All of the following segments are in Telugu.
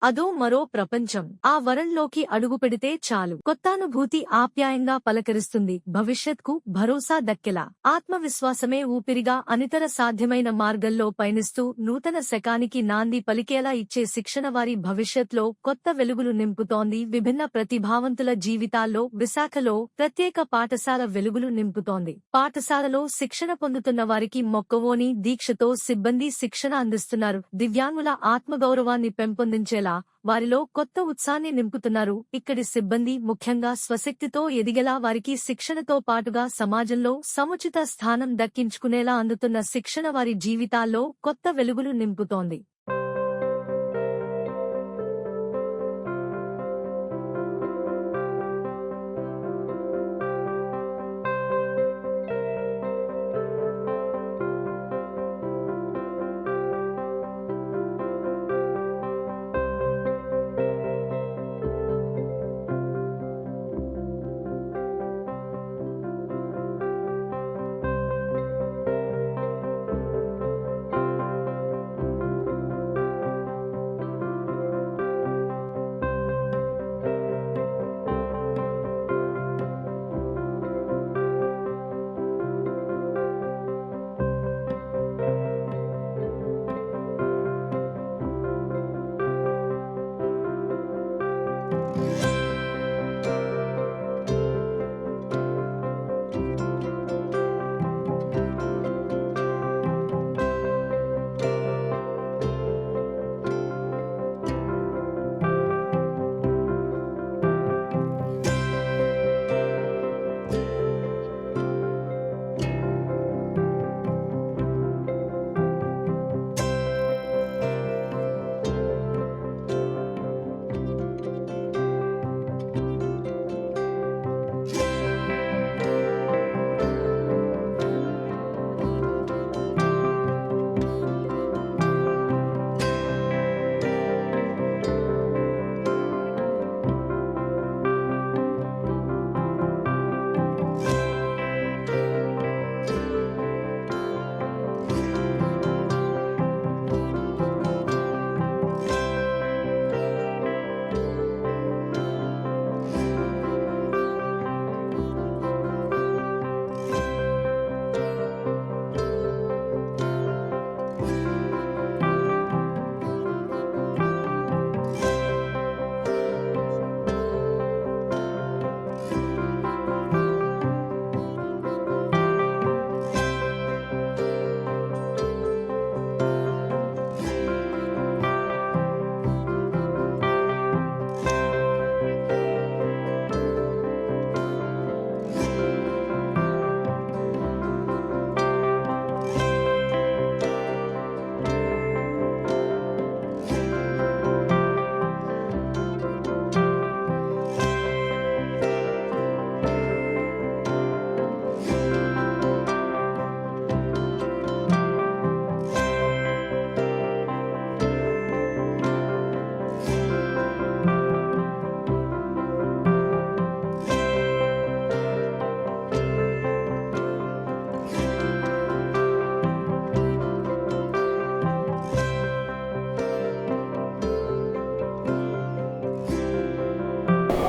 అదో మరో ప్రపంచం. ఆ వరల్డ్లోకి అడుగుపెడితే చాలు కొత్తానుభూతి ఆప్యాయంగా పలకరిస్తుంది. భవిష్యత్కు భరోసా దక్కెలా. ఆత్మవిశ్వాసమే ఊపిరిగా అనితర సాధ్యమైన మార్గంలో పయనిస్తూ నూతన శకానికి నాంది పలికేలా ఇచ్చే శిక్షణ వారి భవిష్యత్లో కొత్త వెలుగులు నింపుతోంది. విభిన్న ప్రతిభావంతుల జీవితాల్లో విశాఖలో ప్రత్యేక పాఠశాల వెలుగులు నింపుతోంది. పాఠశాలలో శిక్షణ పొందుతున్న వారికి మొక్కవోని దీక్షతో సిబ్బంది శిక్షణ అందిస్తున్నారు. దివ్యాంగుల ఆత్మగౌరవాన్ని పెంపొందించేలా వారిలో కొత్త ఉత్సాహాన్ని నింపుతున్నారు. ఇక్కడి సిబ్బంది ముఖ్యంగా స్వశక్తితో ఎదిగేలా వారికి శిక్షణతో పాటుగా సమాజంలో సముచిత స్థానం దక్కించుకునేలా అందుతున్న శిక్షణ వారి జీవితాల్లో కొత్త వెలుగులు నింపుతోంది.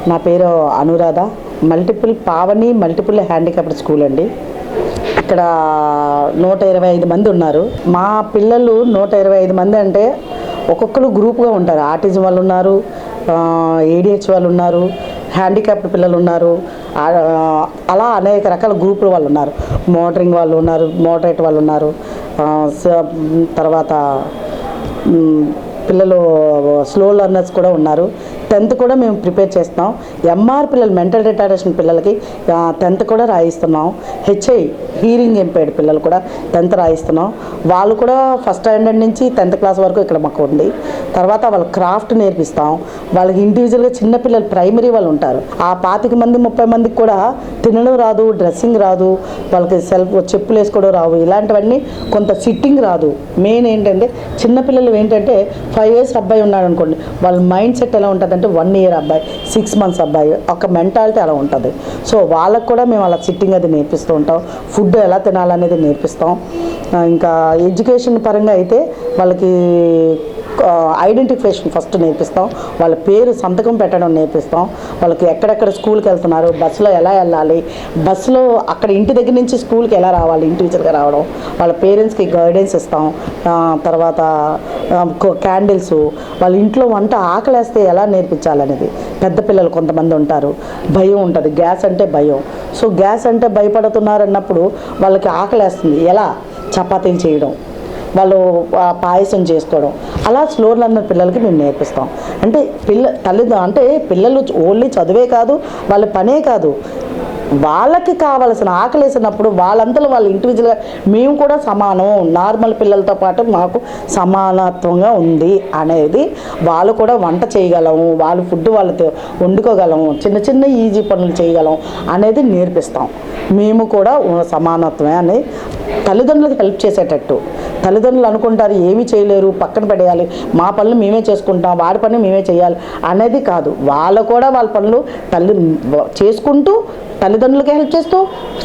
నా పేరు Anuradha. Pavani multiple handicapped school అండి. ఇక్కడ 125 మంది ఉన్నారు. మా పిల్లలు 125 మంది అంటే ఒక్కొక్కరు గ్రూప్గా ఉంటారు. ఆటిజం వాళ్ళు ఉన్నారు, ADHD వాళ్ళు ఉన్నారు, హ్యాండిక్యాప్డ్ పిల్లలు ఉన్నారు, అలా అనేక రకాల గ్రూపుల వాళ్ళు ఉన్నారు. మోటరింగ్ వాళ్ళు ఉన్నారు, మోటరేట్ వాళ్ళు ఉన్నారు, తర్వాత పిల్లలు స్లో లెర్నర్స్ కూడా ఉన్నారు. 10th కూడా మేము ప్రిపేర్ చేస్తున్నాం. MR పిల్లలు, మెంటల్ రిటార్డేషన్ పిల్లలకి 10th కూడా రాయిస్తున్నాం. HI హీరింగ్ ఇంపైర్డ్ పిల్లలు కూడా 10th రాయిస్తున్నాం. వాళ్ళు కూడా ఫస్ట్ స్టాండర్డ్ నుంచి 10th క్లాస్ వరకు ఇక్కడ మాకు ఉంది. తర్వాత వాళ్ళ క్రాఫ్ట్ నేర్పిస్తాం. వాళ్ళకి ఇండివిజువల్గా చిన్నపిల్లలు ప్రైమరీ వాళ్ళు ఉంటారు. ఆ 25 మంది 30 మందికి కూడా తినడం రాదు, డ్రెస్సింగ్ రాదు, వాళ్ళకి చెప్పులు వేసుకోవడం రావు, ఇలాంటివన్నీ కొంత సిట్టింగ్ రాదు. మెయిన్ ఏంటంటే చిన్నపిల్లలు ఏంటంటే 5 years అబ్బాయి ఉన్నాడు అనుకోండి, వాళ్ళ మైండ్ సెట్ ఎలా ఉంటుంది అంటే 1 year అబ్బాయి, 6 months అబ్బాయి, ఒక మెంటాలిటీ అలా ఉంటుంది. సో వాళ్ళకు కూడా మేము అలా సిట్టింగ్ అది నేర్పిస్తూ ఉంటాం. ఫుడ్ ఎలా తినాలనేది నేర్పిస్తాం. ఇంకా ఎడ్యుకేషన్ పరంగా అయితే వాళ్ళకి ఐడెంటిఫికేషన్ ఫస్ట్ నేర్పిస్తాం, వాళ్ళ పేరు సంతకం పెట్టడం నేర్పిస్తాం, వాళ్ళకి ఎక్కడెక్కడ స్కూల్కి వెళ్తున్నారు, బస్సులో ఎలా వెళ్ళాలి, బస్సులో అక్కడ ఇంటి దగ్గర నుంచి స్కూల్కి ఎలా రావాలి, ఇండివిజువల్గా రావడం, వాళ్ళ పేరెంట్స్కి గైడెన్స్ ఇస్తాం. తర్వాత క్యాండిల్స్, వాళ్ళ ఇంట్లో వంట ఆకలేస్తే ఎలా నేర్పించాలనేది. పెద్ద పిల్లలు కొంతమంది ఉంటారు, భయం ఉంటుంది, గ్యాస్ అంటే భయం. సో గ్యాస్ అంటే భయపడుతున్నారు అన్నప్పుడు వాళ్ళకి ఆకలేస్తుంది, ఎలా చపాతీలు చేయడం, వాళ్ళు పాయసం చేసుకోవడం, అలా స్లో లెర్నర్ పిల్లలకి మేము నేర్పిస్తాం. అంటే పిల్లలు ఓన్లీ చదువే కాదు, వాళ్ళ పనే కాదు, వాళ్ళకి కావలసిన ఆకలేసినప్పుడు వాళ్ళంతలో వాళ్ళు ఇండివిజువల్గా మేము కూడా సమానం, నార్మల్ పిల్లలతో పాటు మాకు సమానత్వంగా ఉంది అనేది, వాళ్ళు కూడా వంట చేయగలము, వాళ్ళు ఫుడ్ వాళ్ళతో వండుకోగలము, చిన్న చిన్న ఈజీ పనులు చేయగలం అనేది నేర్పిస్తాం. మేము కూడా సమానత్వమే అని తల్లిదండ్రులకు హెల్ప్ చేసేటట్టు. తల్లిదండ్రులు అనుకుంటారు ఏమీ చేయలేరు, పక్కన పడేయాలి, మా పనులు మేమే చేసుకుంటాం, వాడి పని మేమే చేయాలి అనేది కాదు. వాళ్ళు కూడా వాళ్ళ పనులు చేసుకుంటూ తల్లిదండ్రులకే హెల్ప్ చేస్తూ,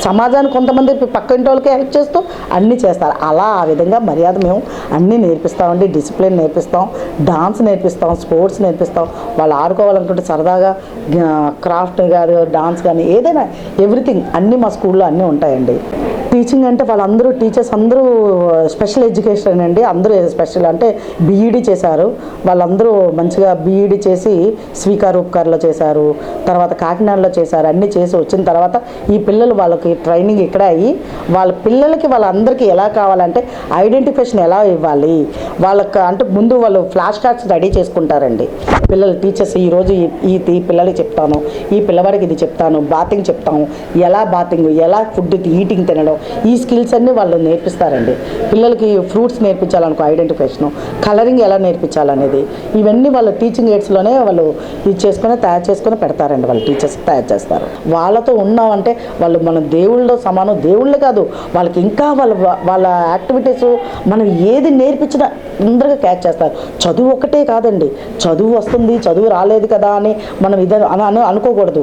సమాజానికి కొంతమంది పక్క ఇంటి వాళ్ళకే హెల్ప్ చేస్తూ అన్నీ చేస్తారు. అలా ఆ విధంగా మర్యాద మేము అన్నీ నేర్పిస్తామండి. డిసిప్లిన్ నేర్పిస్తాం, డాన్స్ నేర్పిస్తాం, స్పోర్ట్స్ నేర్పిస్తాం. వాళ్ళు ఆడుకోవాలనుకుంటే సరదాగా క్రాఫ్ట్ కానీ డాన్స్ కానీ ఏదైనా ఎవ్రీథింగ్ అన్నీ మా స్కూల్లో అన్నీ ఉంటాయండి. టీచింగ్ అంటే వాళ్ళందరూ టీచర్స్ అందరూ స్పెషల్ ఎడ్యుకేషన్ అండి. అందరూ స్పెషల్ అంటే బీఈడీ చేశారు, వాళ్ళందరూ మంచిగా బీఈడీ చేసి స్వీకార్ ఉపకార్లో చేశారు, తర్వాత కాకినాడలో చేశారు. అన్నీ చేసి వచ్చిన తర్వాత ఈ పిల్లలు వాళ్ళకి ట్రైనింగ్ ఇక్కడే అయ్యి వాళ్ళ పిల్లలకి వాళ్ళందరికీ ఎలా కావాలంటే ఐడెంటిఫికేషన్ ఎలా ఇవ్వాలి వాళ్ళకి అంటే ముందు వాళ్ళు ఫ్లాష్ కార్డ్స్ రెడీ చేసుకుంటారండి పిల్లలు. టీచర్స్ ఈరోజు ఈ పిల్లలకి చెప్తాను, ఈ పిల్లవాడికి ఇది చెప్తాను, బాతింగ్ చెప్తాము, ఎలా బాతింగ్, ఎలా ఫుడ్ ఈటింగ్ తినడం, ఈ స్కిల్స్ అన్నీ వాళ్ళు నేర్పిస్తారండి. పిల్లలకి ఫ్రూట్స్ నేర్పించాలనుకో ఐడెంటిఫికేషను, కలరింగ్ ఎలా నేర్పించాలనేది, ఇవన్నీ వాళ్ళ టీచింగ్ ఎయిడ్స్లోనే వాళ్ళు ఇది చేసుకొని తయారు చేసుకొని పెడతారండి. వాళ్ళు టీచర్స్ తయారు చేస్తారు. వాళ్ళతో ఉన్నామంటే వాళ్ళు మన దేవుళ్ళతో సమానం. దేవుళ్ళే కాదు, వాళ్ళకి ఇంకా వాళ్ళ యాక్టివిటీస్ మనం ఏది నేర్పించినా అందరిగా క్యాచ్ చేస్తారు. చదువు ఒకటే కాదండి, చదువు వస్తుంది, చదువు రాలేదు కదా అని మనం అని అనుకోకూడదు.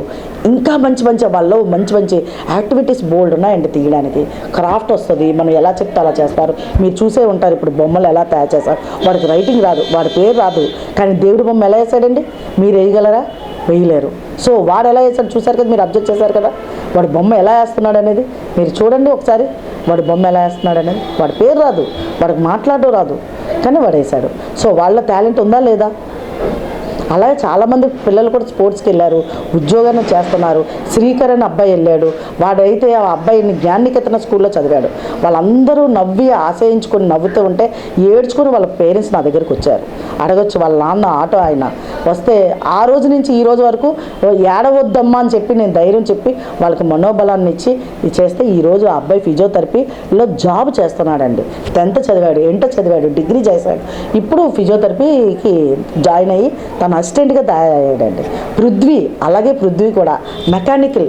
ఇంకా మంచి వాళ్ళు మంచి యాక్టివిటీస్ బోల్డ్ ఉన్నాయండి తీయడానికి. క్రాఫ్ట్ వస్తుంది, మనం ఎలా చెప్తే అలా చేస్తారు. మీరు చూసే ఉంటారు ఇప్పుడు బొమ్మలు ఎలా తయారు చేస్తారు. వాడికి రైటింగ్ రాదు, వాడి పేరు రాదు, కానీ దేవుడి బొమ్మ ఎలా వేసాడండి, మీరు వేయగలరా? వేయలేరు. సో వాడు ఎలా వేసాడు చూసారు కదా, మీరు అబ్జర్వ్ చేశారు కదా, వాడి బొమ్మ ఎలా వేస్తున్నాడు అనేది మీరు చూడండి ఒకసారి. వాడి బొమ్మ ఎలా వేస్తున్నాడు అనేది, వాడి పేరు రాదు, వాడికి మాట్లాడడం రాదు, కానీ వాడు వేశాడు. సో వాళ్ళ టాలెంట్ ఉందా లేదా? అలాగే చాలామంది పిల్లలు కూడా స్పోర్ట్స్కి వెళ్ళారు, ఉద్యోగాన్ని చేస్తున్నారు. శ్రీకర్ అని అబ్బాయి వెళ్ళాడు, వాడైతే ఆ అబ్బాయిని జ్ఞాననికేతన స్కూల్లో చదివాడు. వాళ్ళందరూ నవ్వి ఆశయించుకొని నవ్వుతూ ఉంటే ఏడ్చుకొని వాళ్ళ పేరెంట్స్ నా దగ్గరికి వచ్చారు. అడగొచ్చు, వాళ్ళ నాన్న ఆటో ఆయన వస్తే ఆ రోజు నుంచి ఈ రోజు వరకు ఏడవద్దమ్మా అని చెప్పి నేను ధైర్యం చెప్పి వాళ్ళకి మనోబలాన్ని ఇచ్చి ఇది చేస్తే ఈరోజు ఆ అబ్బాయి ఫిజియోథెరపీలో జాబ్ చేస్తున్నాడండి. 10th చదివాడు, ఇంటర్ చదివాడు, డిగ్రీ చేశాడు. ఇప్పుడు ఫిజియోథెరపీకి జాయిన్ అయ్యి తన అసిస్టెంట్గా తయారయ్యాడండి. అలాగే పృథ్వీ కూడా మెకానికల్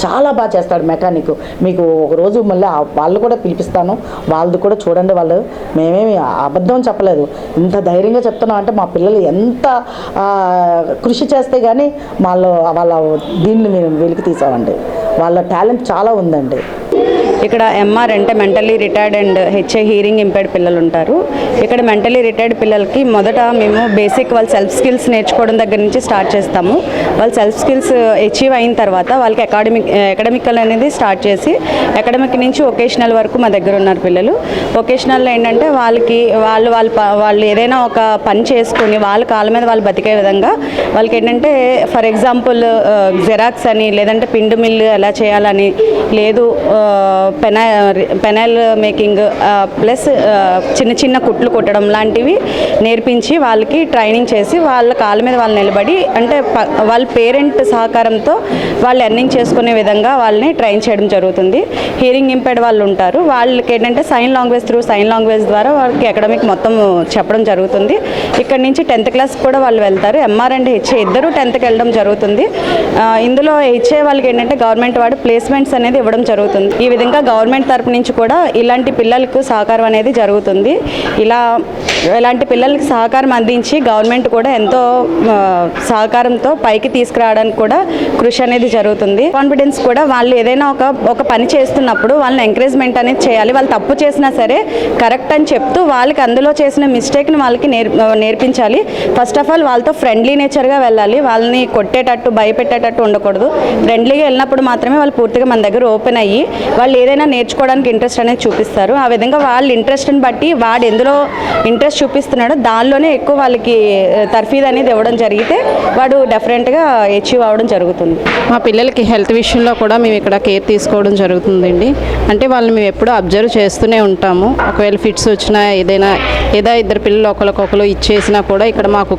చాలా బాగా చేస్తాడు, మెకానిక్. మీకు ఒకరోజు మళ్ళీ వాళ్ళు కూడా పిలిపిస్తాను, వాళ్ళది కూడా చూడండి. వాళ్ళు మేమేమి అబద్ధం చెప్పలేదు, ఇంత ధైర్యంగా చెప్తున్నాం అంటే మా పిల్లలు ఎంత కృషి చేస్తే కానీ వాళ్ళ దీన్ని మేము వెలికి తీసామండి. వాళ్ళ టాలెంట్ చాలా ఉందండి. ఇక్కడ ఎంఆర్ అంటే mentally retired and HI hearing impaired పిల్లలు ఉంటారు. ఇక్కడ మెంటల్లీ రిటైర్డ్ పిల్లలకి మొదట మేము బేసిక్ వాళ్ళ సెల్ఫ్ స్కిల్స్ నేర్చుకోవడం దగ్గర నుంచి స్టార్ట్ చేస్తాము. వాళ్ళ సెల్ఫ్ స్కిల్స్ అచీవ్ అయిన తర్వాత వాళ్ళకి అకాడమికల్ అనేది స్టార్ట్ చేసి అకాడమిక్ నుంచి వొకేషనల్ వరకు మా దగ్గర ఉన్నారు పిల్లలు. వొకేషనల్లో ఏంటంటే వాళ్ళు ఏదైనా ఒక పని చేసుకొని వాళ్ళ కాళ్ళ మీద వాళ్ళు బతికే విధంగా వాళ్ళకి ఏంటంటే ఫర్ ఎగ్జాంపుల్ జెరాక్స్ అని, లేదంటే పిండి మిల్లు ఎలా చేయాలని, లేదు పెనల్ మేకింగ్ ప్లస్ చిన్న కుట్లు కుట్టడం లాంటివి నేర్పించి వాళ్ళకి ట్రైనింగ్ చేసి వాళ్ళ కాళ్ళ మీద వాళ్ళు నిలబడి అంటే వాళ్ళ పేరెంట్ సహకారంతో వాళ్ళు ఎర్నింగ్ చేసుకునే విధంగా వాళ్ళని ట్రైన్ చేయడం జరుగుతుంది. హియరింగ్ ఇంపైర్డ్ వాళ్ళు ఉంటారు, వాళ్ళకి ఏంటంటే సైన్ లాంగ్వేజ్ ద్వారా వాళ్ళకి అకాడమిక్ మొత్తం చెప్పడం జరుగుతుంది. ఇక్కడ నుంచి 10th క్లాస్ కూడా వాళ్ళు వెళ్తారు. ఎంఆర్ అండ్ హెచ్ఏ ఇద్దరు 10th వెళ్ళడం జరుగుతుంది. ఇందులో హెచ్ఏ వాళ్ళకి ఏంటంటే గవర్నమెంట్ వాడు ప్లేస్మెంట్స్ అనేది ఇవ్వడం జరుగుతుంది. జరుగుతుంది. ఈ విధంగా గవర్నమెంట్ తరపు నుంచి కూడా ఇలాంటి పిల్లలకు సహకారం అనేది జరుగుతుంది. ఇలాంటి పిల్లలకి సహకారం అందించి గవర్నమెంట్ కూడా ఎంతో సహకారంతో పైకి తీసుకురావడానికి కూడా కృషి అనేది జరుగుతుంది. కాన్ఫిడెన్స్ కూడా వాళ్ళు ఏదైనా ఒక పని చేస్తున్నప్పుడు వాళ్ళని ఎంకరేజ్మెంట్ అనేది చేయాలి. వాళ్ళు తప్పు చేసినా సరే కరెక్ట్ అని చెప్తూ వాళ్ళకి అందులో చేసిన మిస్టేక్ని వాళ్ళకి నేర్పించాలి. ఫస్ట్ ఆఫ్ ఆల్ వాళ్ళతో ఫ్రెండ్లీ నేచర్గా వెళ్ళాలి. వాళ్ళని కొట్టేటట్టు భయపెట్టేటట్టు ఉండకూడదు. ఫ్రెండ్లీగా వెళ్ళినప్పుడు మాత్రమే వాళ్ళు పూర్తిగా మన దగ్గర ఓపెన్ అయ్యి వాళ్ళు ఏదైనా నేర్చుకోవడానికి ఇంట్రెస్ట్ అనేది చూపిస్తారు. ఆ విధంగా వాళ్ళ ఇంట్రెస్ట్ని బట్టి వాడు ఎందులో ఇంట్రెస్ట్ చూపిస్తున్నాడో దానిలోనే ఎక్కువ వాళ్ళకి తర్ఫీదు అనేది ఇవ్వడం జరిగితే వాడు డెఫినెట్గా అచీవ్ అవ్వడం జరుగుతుంది. మా పిల్లలకి హెల్త్ విషయంలో కూడా మేము ఇక్కడ కేర్ తీసుకోవడం జరుగుతుందండి. అంటే వాళ్ళని మేము ఎప్పుడూ అబ్జర్వ్ చేస్తూనే ఉంటాము. ఒకవేళ ఫిట్స్ వచ్చినా ఏదైనా ఇద్దరు పిల్లలు ఒకరికొకరు ఇచ్చేసినా కూడా ఇక్కడ మాకు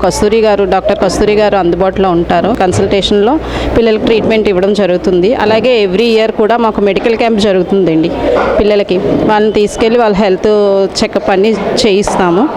డాక్టర్ కస్తూరి గారు అందుబాటులో ఉంటారు. కన్సల్టేషన్లో పిల్లలకి ట్రీట్మెంట్ ఇవ్వడం జరుగుతుంది. అలాగే ఎవ్రీ ఇయర్ కూడా మాకు మెడికల్ క్యాంప్ జరుగుతుందండి. పిల్లలకి వాళ్ళని తీసుకెళ్ళి వాళ్ళ హెల్త్ చెకప్ అన్ని చేయిస్తాము.